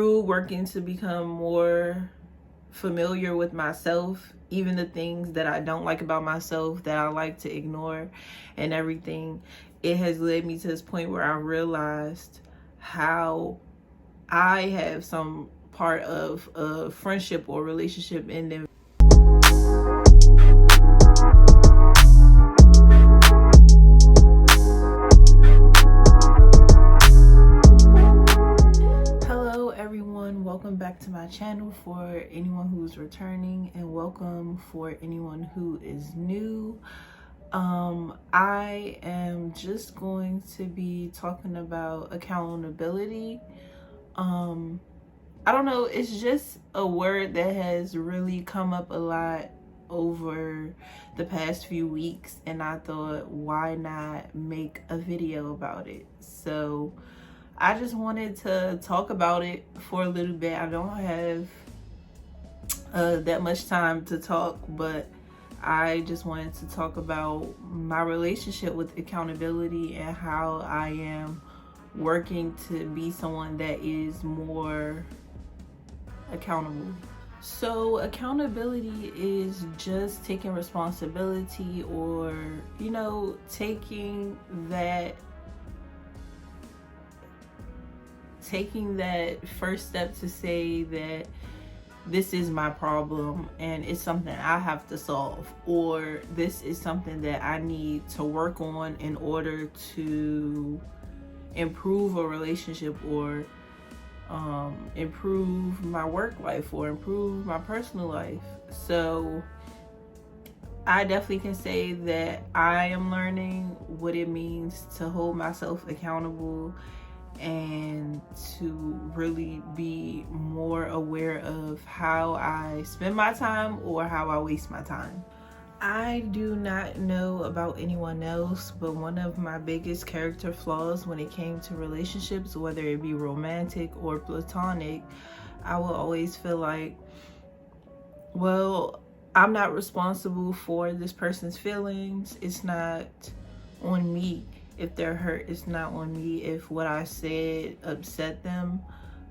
through working to become more familiar with myself, even the things that I don't like about myself that I like to ignore and everything, it has led me to this point where I realized how I have some part of a friendship or relationship in them. Hello everyone, welcome back to my channel for anyone who's returning, and welcome for anyone who is new. I am just going to be talking about accountability. I don't know, it's just a word that has really come up a lot over the past few weeks, and I thought, why not make a video about it? So I just wanted to talk about it for a little bit. I don't have that much time to talk, but I just wanted to talk about my relationship with accountability and how I am working to be someone that is more accountable. So accountability is just taking responsibility, or taking that first step to say that this is my problem and it's something I have to solve, or this is something that I need to work on in order to improve a relationship, or improve my work life, or improve my personal life. So I definitely can say that I am learning what it means to hold myself accountable and to really be more aware of how I spend my time or how I waste my time. I do not know about anyone else, but one of my biggest character flaws when it came to relationships, whether it be romantic or platonic, I will always feel like, well, I'm not responsible for this person's feelings. It's not on me if they're hurt. It's not on me if what I said upset them.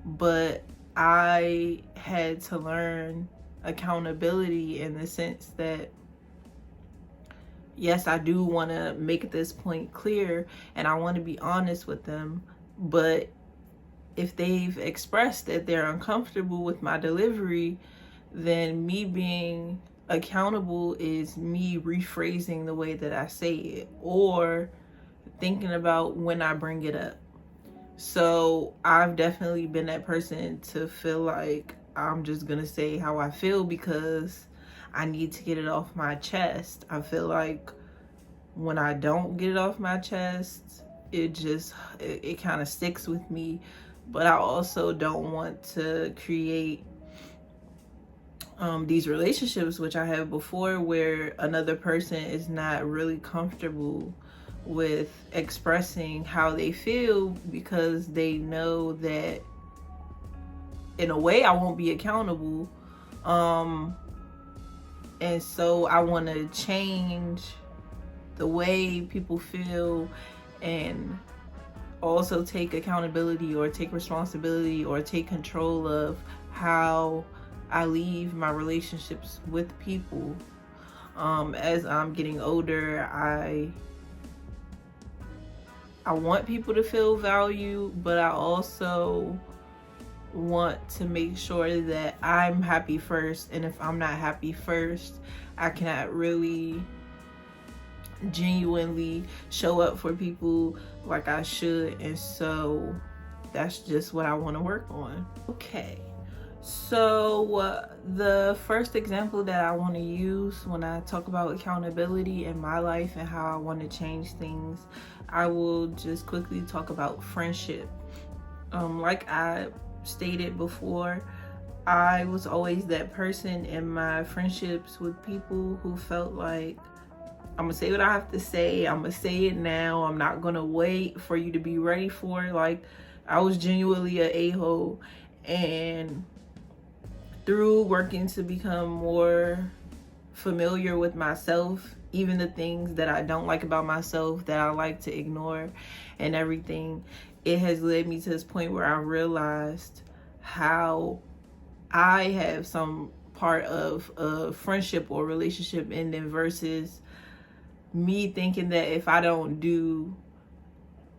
But I had to learn accountability in the sense that, yes, I do want to make this point clear and I want to be honest with them, but if they've expressed that they're uncomfortable with my delivery, then me being accountable is me rephrasing the way that I say it, or thinking about when I bring it up. So I've definitely been that person to feel like I'm just gonna say how I feel because I need to get it off my chest. I feel like when I don't get it off my chest, it kind of sticks with me. But I also don't want to create these relationships, which I have before, where another person is not really comfortable with expressing how they feel because they know that in a way I won't be accountable. And so I want to change the way people feel and also take accountability or take responsibility or take control of how I leave my relationships with people. As I'm getting older, I want people to feel value, but I also want to make sure that I'm happy first. And if I'm not happy first, I cannot really genuinely show up for people like I should. And so that's just what I want to work on. Okay, so the first example that I want to use when I talk about accountability in my life and how I want to change things, I will just quickly talk about friendship. Like I stated before, I was always that person in my friendships with people who felt like, I'm gonna say what I have to say, I'm gonna say it now, I'm not gonna wait for you to be ready for it. Like, I was genuinely an a-hole, and through working to become more familiar with myself, even the things that I don't like about myself that I like to ignore and everything, it has led me to this point where I realized how I have some part of a friendship or relationship ending versus me thinking that if I don't do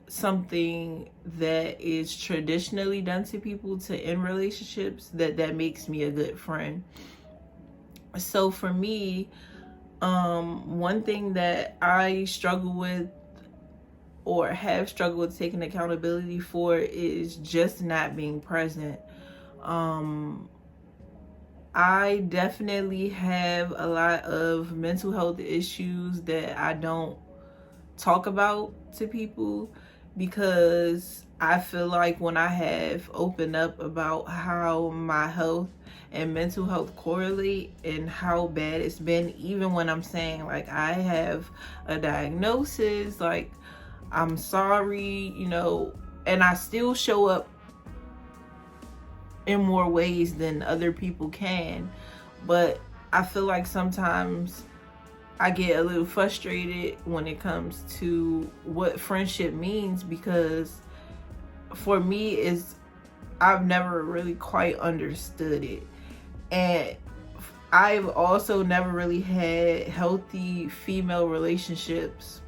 something that is traditionally done to people to end relationships, that makes me a good friend. So for me, one thing that I struggle with or have struggled with taking accountability for is just not being present. I definitely have a lot of mental health issues that I don't talk about to people because I feel like when I have opened up about how my health and mental health correlate and how bad it's been, even when I'm saying like I have a diagnosis, like I'm sorry, and I still show up in more ways than other people can. But I feel like sometimes I get a little frustrated when it comes to what friendship means, because for me I've never really quite understood it. And I've also never really had healthy female relationships.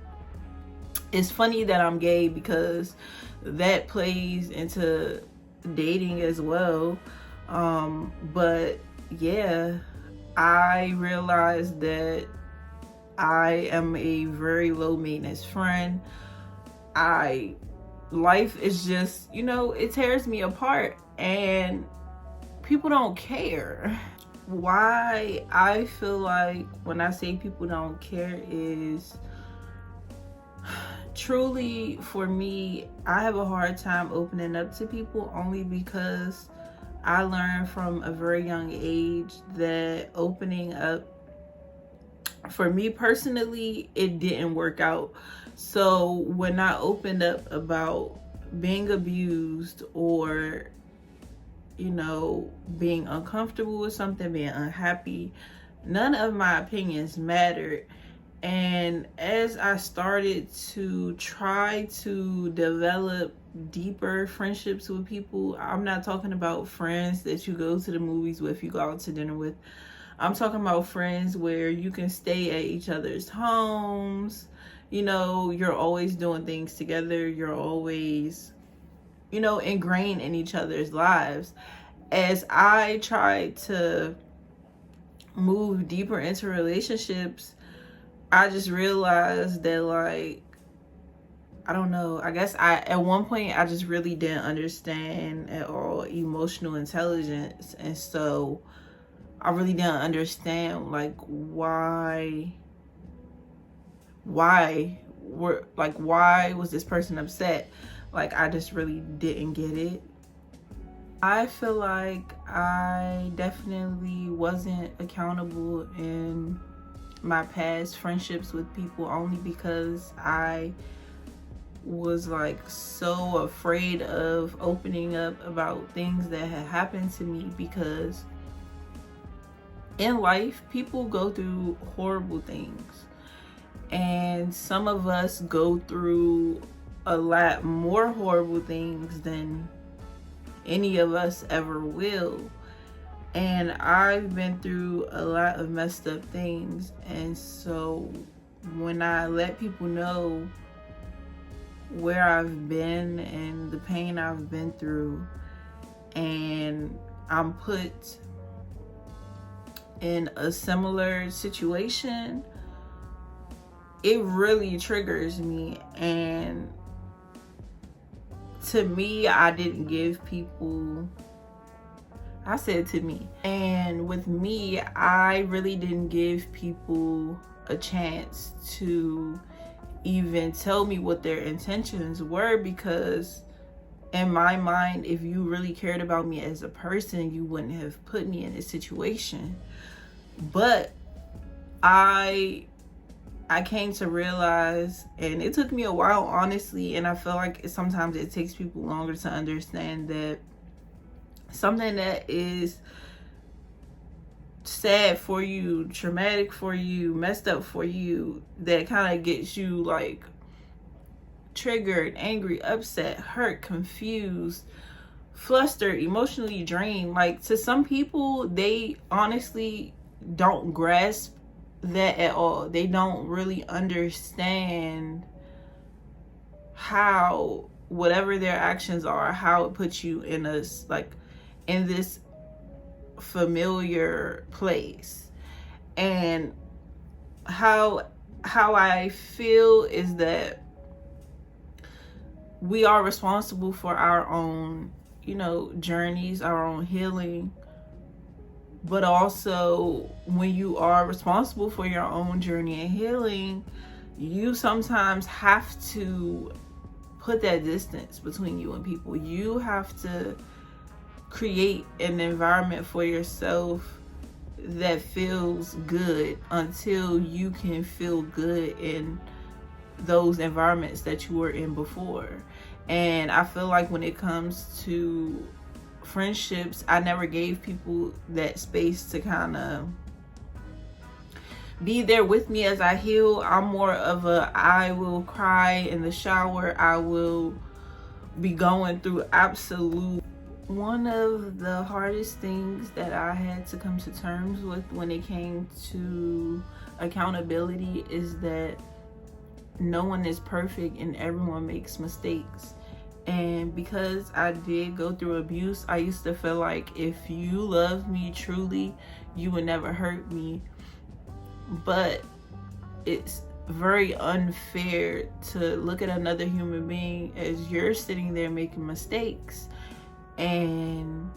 It's funny that I'm gay because that plays into dating as well. But yeah, I realized that I am a very low maintenance friend. Life is just, it tears me apart and people don't care. Why I feel like when I say people don't care is truly for me, I have a hard time opening up to people only because I learned from a very young age that opening up, for me personally, it didn't work out. So when I opened up about being abused or, being uncomfortable with something, being unhappy, none of my opinions mattered. And as I started to try to develop deeper friendships with people, I'm not talking about friends that you go to the movies with, you go out to dinner with. I'm talking about friends where you can stay at each other's homes. You're always doing things together. You're always, ingrained in each other's lives. As I tried to move deeper into relationships, I just realized that, like, I don't know, I guess at one point I just really didn't understand at all emotional intelligence. And so I really didn't understand like why was this person upset? Like, I just really didn't get it. I feel like I definitely wasn't accountable in my past friendships with people only because I was like so afraid of opening up about things that had happened to me, because in life people go through horrible things and some of us go through a lot more horrible things than any of us ever will. And I've been through a lot of messed up things. And so when I let people know where I've been and the pain I've been through, and I'm put in a similar situation, it really triggers me. And to me, I didn't give people, I said to me, and with me, I really didn't give people a chance to even tell me what their intentions were, because in my mind, if you really cared about me as a person, you wouldn't have put me in this situation. But I came to realize, and it took me a while, honestly, and I feel like sometimes it takes people longer to understand that something that is sad for you, traumatic for you, messed up for you, that kind of gets you like triggered, angry, upset, hurt, confused, flustered, emotionally drained. Like, to some people, they honestly don't grasp that at all. They don't really understand how whatever their actions are, how it puts you in a, like, in this familiar place. And how I feel is that we are responsible for our own, journeys, our own healing. But also, when you are responsible for your own journey and healing, you sometimes have to put that distance between you and people. You have to create an environment for yourself that feels good until you can feel good in those environments that you were in before. And I feel like when it comes to friendships, I never gave people that space to kind of be there with me as I heal. I'm more of I will cry in the shower. I will be going through absolute. One of the hardest things that I had to come to terms with when it came to accountability is that no one is perfect and everyone makes mistakes. And because I did go through abuse, I used to feel like if you love me truly, you would never hurt me. But it's very unfair to look at another human being as you're sitting there making mistakes and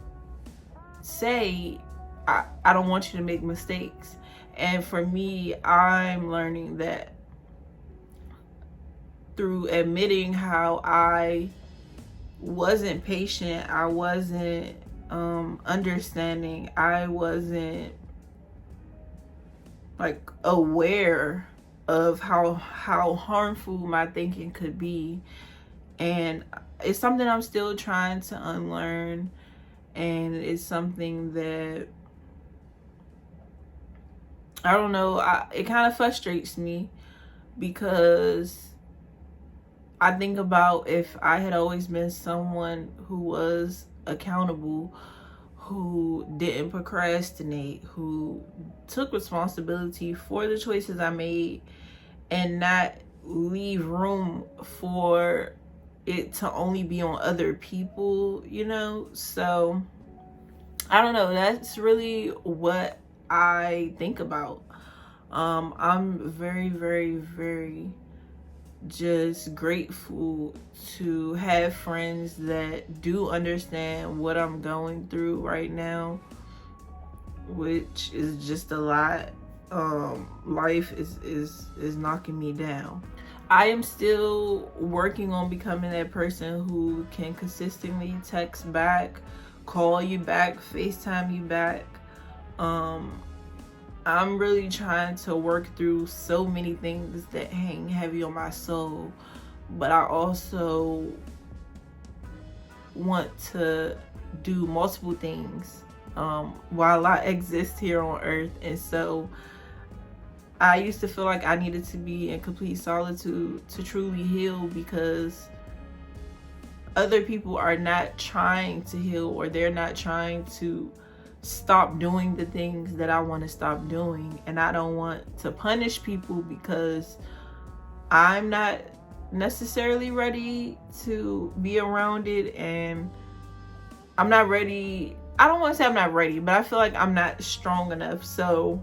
say, I don't want you to make mistakes. And for me, I'm learning that through admitting how I wasn't patient, I wasn't understanding, I wasn't like aware of how harmful my thinking could be. And it's something I'm still trying to unlearn, and it's something that I don't know, it kind of frustrates me, because I think about if I had always been someone who was accountable, who didn't procrastinate, who took responsibility for the choices I made and not leave room for it to only be on other people, So I don't know, that's really what I think about. I'm very, very, very just grateful to have friends that do understand what I'm going through right now, which is just a lot. Life is knocking me down. I am still working on becoming that person who can consistently text back, call you back, FaceTime you back. I'm really trying to work through so many things that hang heavy on my soul, but I also want to do multiple things while I exist here on earth. And so I used to feel like I needed to be in complete solitude to truly heal, because other people are not trying to heal, or they're not trying to stop doing the things that I want to stop doing. And I don't want to punish people because I'm not necessarily ready to be around it, and I'm not ready. I don't want to say I'm not ready, but I feel like I'm not strong enough. So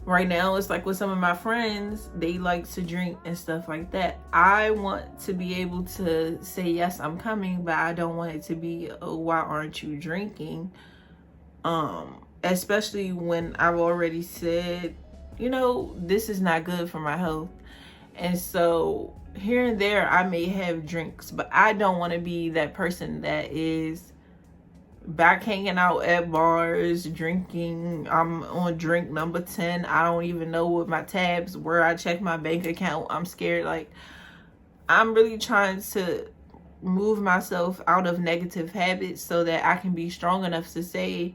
right now, it's like with some of my friends, they like to drink and stuff like that. I want to be able to say, yes, I'm coming, but I don't want it to be, oh, why aren't you drinking? Especially when I've already said, this is not good for my health. And so here and there, I may have drinks, but I don't want to be that person that is back hanging out at bars drinking. I'm on drink number 10. I don't even know what my tabs, where I check my bank account. I'm scared. Like, I'm really trying to move myself out of negative habits so that I can be strong enough to say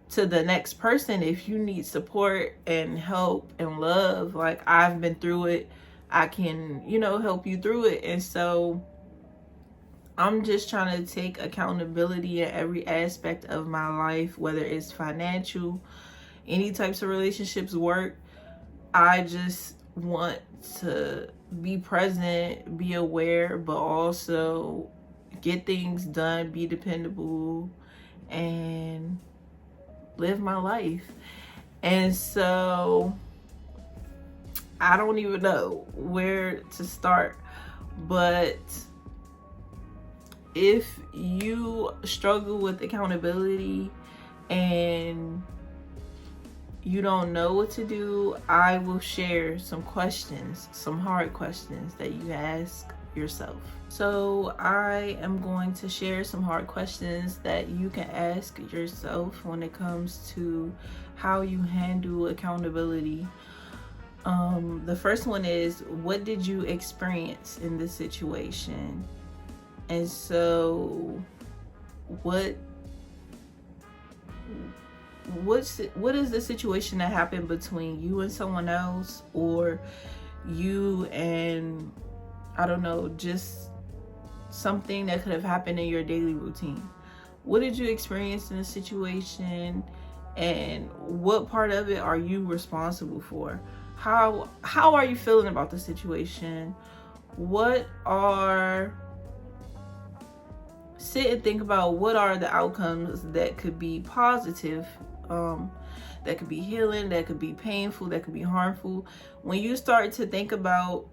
to the next person, if you need support and help and love, like, I've been through it, I can help you through it. And so I'm just trying to take accountability in every aspect of my life, whether it's financial, any types of relationships, work. I just want to be present, be aware, but also get things done, be dependable, and live my life. And so I don't even know where to start, but if you struggle with accountability and you don't know what to do, I will share some questions, some hard questions that you ask yourself. So I am going to share some hard questions that you can ask yourself when it comes to how you handle accountability. The first one is, what did you experience in this situation? And so what is the situation that happened between you and someone else, or you and, I don't know, just something that could have happened in your daily routine? What did you experience in the situation, and what part of it are you responsible for? How are you feeling about the situation? Sit and think about what are the outcomes that could be positive, that could be healing, that could be painful, that could be harmful. When you start to think about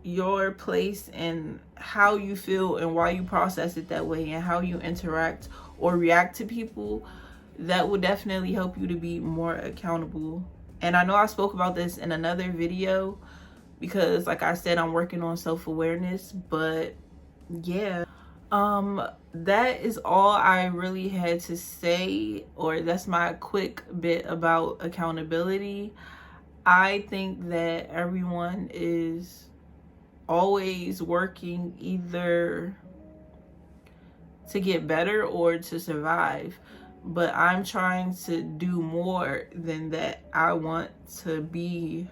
your place and how you feel and why you process it that way and how you interact or react to people, that will definitely help you to be more accountable. And I know I spoke about this in another video because, like I said, I'm working on self-awareness, but yeah. That is all I really had to say, or that's my quick bit about accountability. I think that everyone is always working either to get better or to survive, but I'm trying to do more than that. I want to be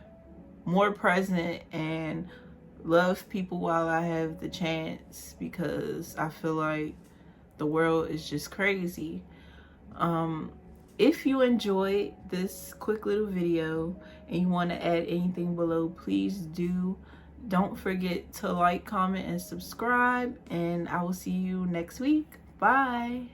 more present and love people while I have the chance, because I feel like the world is just crazy. If you enjoyed this quick little video and you want to add anything below, please do. Don't forget to like, comment, and subscribe, and I will see you next week. Bye.